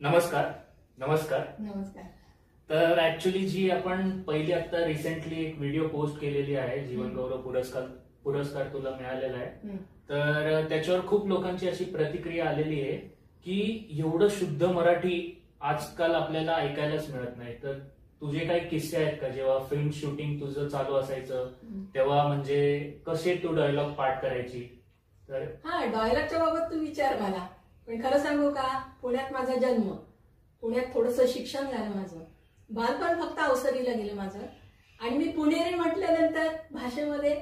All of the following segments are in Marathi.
नमस्कार. नमस्कार. नमस्कार. तर ऍक्च्युली जी आपण पहिली आता रिसेंटली एक व्हिडिओ पोस्ट केलेली आहे, जीवन गौरव पुरस्कार तुला मिळालेला आहे. तर त्याच्यावर खूप लोकांची अशी प्रतिक्रिया आलेली आहे की एवढं शुद्ध मराठी आजकाल आपल्याला ऐकायलाच मिळत नाही. तर तुझे काही किस्से आहेत का, जेव्हा फिल्म शूटिंग तुझं चालू असायचं तेव्हा म्हणजे कसे तू डायलॉग पाठ करायची? तर हा, डायलॉगच्या बाबत तू विचार मला. पण खरं सांगू का, पुण्यात माझा जन्म, पुण्यात थोडंसं शिक्षण झालं माझं, बालपण फक्त अवसरीला गेलं माझं. आणि मी पुणेरी म्हटल्यानंतर भाषेमध्ये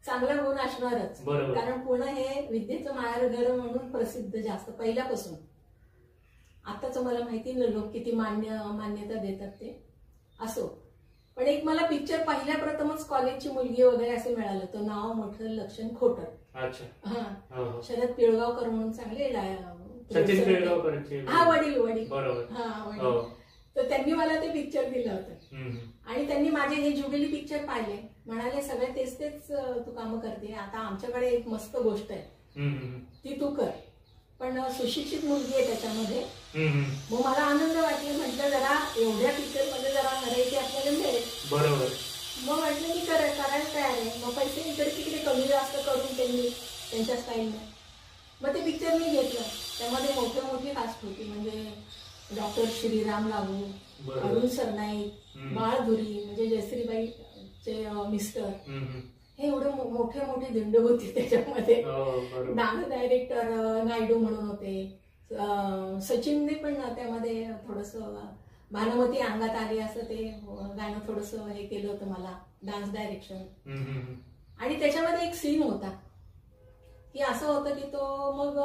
चांगला गुण असणारच, कारण पुणे हे विद्येचं माहेरघर म्हणून प्रसिद्ध जास्त पहिल्यापासून. आताच मला माहिती नाही लोक किती मान्यता देतात ते असो. पण एक मला पिक्चर पहिल्या प्रथमच कॉलेजची मुलगी वगैरे असं मिळालं, तो नाव मोठं लक्षण खोटं. अच्छा. हा, शरद पिळगावकर म्हणून चांगले सचिन पिळगावकरचे. हा, वडील. बरोबर. हा, वडील. तर त्यांनी मला ते पिक्चर दिलं होतं आणि त्यांनी माझे हे जुबिली पिक्चर पाहिले. म्हणाले सगळे तेच तेच तू कामं करते, आता आमच्याकडे एक मस्त गोष्ट आहे ती तू कर, पण सुशिक्षित मुलगी आहे त्याच्यामध्ये. मग मला आनंद वाटला, म्हटलं जरा एवढ्या पिक्चर मध्ये जरा व्हरायटी आपल्याला मिळेल. बरोबर. मग म्हटलं मी करायला तयार आहे. मग पैसे इकडे तिकडे कमी जास्त करून त्यांनी त्यांच्या स्टाईलने मग ते पिक्चर मी घेतलं. त्यामध्ये मोठी कास्ट होती, म्हणजे डॉक्टर श्रीराम लागू, अरुण सरनाईक, बाळधुरी म्हणजे जयश्रीबाईचे मिस्टर, हे एवढे मोठे दिंड होते त्याच्यामध्ये. डान्स डायरेक्टर नायडू म्हणून होते. सचिनने पण त्यामध्ये थोडस भानुमती अंगात आली असं ते गाणं थोडस हे केलं होतं मला, डान्स डायरेक्शन. आणि त्याच्यामध्ये एक सीन होता की असं होतं की तो मग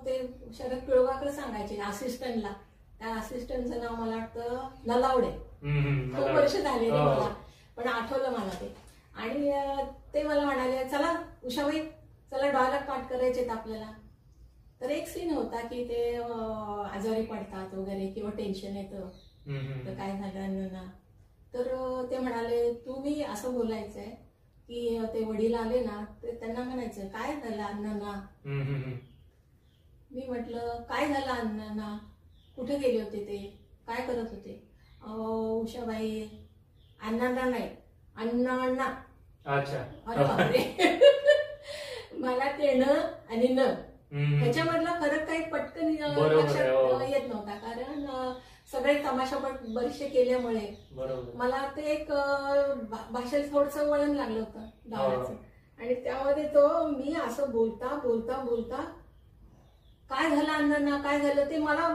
ते शरद पिळगावकर सांगायचे असिस्टंटला, त्या असिस्टंटचं नाव मला वाटतं नलावडे. खूप वर्ष झाले मला, पण आठवलं मला ते. आणि ते मला म्हणाले, चला उषाबाई, चला डायलॉग पाठ करायचे आपल्याला. तर एक सीन होता की ते आजारी पडतात वगैरे किंवा टेन्शन येतं, तर काय झालं ना, तर ते म्हणाले तुम्ही असं बोलायचंय की ते वडील आले ना, ते त्यांना म्हणायचं काय झालं अण्णांना. मी म्हटलं काय झालं अण्णांना, कुठे गेले होते ते, काय करत होते. उषाबाई, अण्णांना नाही, अण्णा. अच्छा. अरे बापरे. मला ते न आणि न ह्याच्यामधला फरक काही पटकन लक्षात येत नव्हता, कारण सगळे तमाशा बरेचसे केल्यामुळे मला ते एक भाषेला थोडंसं वळण लागलं होतं डावाचं. आणि त्यामध्ये तो मी असं बोलता काय झालं अण्णांना, काय झालं ते मला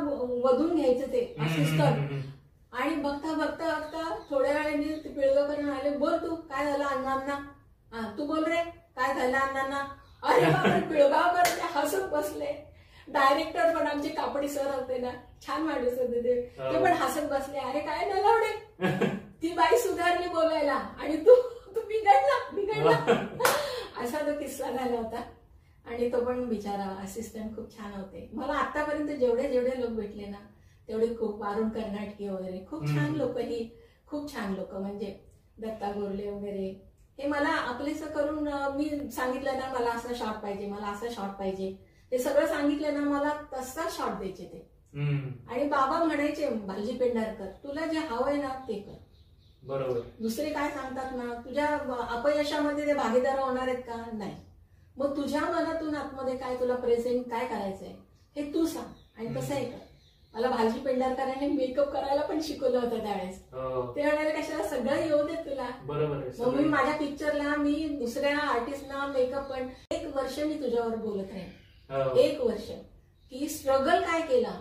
वधून घ्यायचं ते असिस्टंट. आणि बघता थोड्या वेळाने ते पिळगावकर म्हणाले, बोल तू काय झालं अण्णांना, तू बोल रे काय झालं अण्णांना. अरे बापरे, पिळगावकर ते हसत बसले. डायरेक्टर पण आमचे कापडी सर होते ना, छान माणूस होते ते पण हसत बसले. अरे काय नलावडे, ती बाई सुधारली बोलायला आणि तू बिघडला. असा तो किस्सा झाला होता. आणि तो पण बिचारा असिस्टंट खूप छान होते. मला आतापर्यंत जेवढे लोक भेटले ना, तेवढे खूप, अरुण कर्नाटकी वगैरे खूप छान लोक, ही खूप छान लोक, म्हणजे दत्ता गोरले वगैरे. हे मला आपलेस करून मी सांगितलं ना, मला असा शॉट पाहिजे, मला असा शॉट पाहिजे, ते सगळं सांगितलं ना, मला तसा शॉट द्यायचे ते. आणि बाबा म्हणायचे भालजी पेंढारकर, तुला जे हवंय ना ते कर. बरोबर. दुसरे काय सांगतात ना, तुझ्या अपयशामध्ये ते भागीदार होणार आहेत का, नाही. मग तुझ्या मनातून आतमध्ये काय तुला प्रेझेंट काय करायचंय हे तू सांग आणि तसं आहे का. मला भालजी पेंढारकरांनी मेकअप करायला पण शिकवलं होतं त्यावेळेस. ते म्हणाले कशाला सगळं येऊ दे तुला. मग मी माझ्या पिक्चरला मी दुसऱ्या आर्टिस्टना मेकअप पण 1 वर्ष मी तुझ्यावर बोलत राहीन. 1 वर्ष की स्ट्रगल काय केला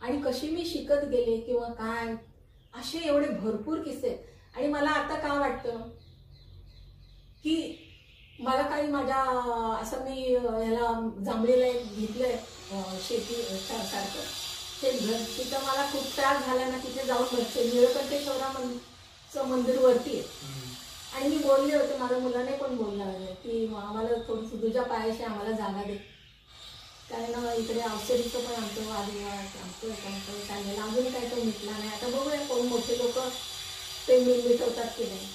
आणि कशी मी शिकत गेले किंवा काय, असे एवढे भरपूर किस्से. आणि मला आता काय वाटतं की मला काही माझ्या असं मी याला जांभळीला घेतलंय शेती सारखं ते घर, तिथं मला खूप त्रास झाला ना, तिथे जाऊन बसते. निळकंठेश्वराचं मंदिर वरती आहे. आणि मी बोलले होते, माझ्या मुलाने पण बोलला की आम्हाला थोडंसं तुझ्या पायाशी आम्हाला जागा दे, कारण इकडे अवसरीचं पण आमचं वादविवाद आमचं चाललेलं अजून काय तो मिटला नाही. आता बघूया कोण मोठे लोक ते मिटवतात की नाही.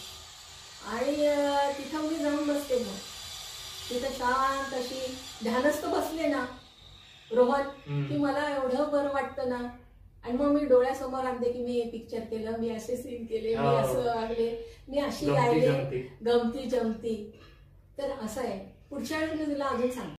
आणि तिथं मी जाऊन बसते. मग तिथं शांत अशी ध्यानस्थ बसले ना रोहन, की मला एवढं बरं वाटतं ना. आणि मग मी डोळ्यासमोर आणते की मी हे पिक्चर केलं, मी असे सीन केले, मी असं वागले, मी अशी गायले, गमती जमती. तर असं आहे. पुढच्या वेळेस मी तुला अजून सांगते.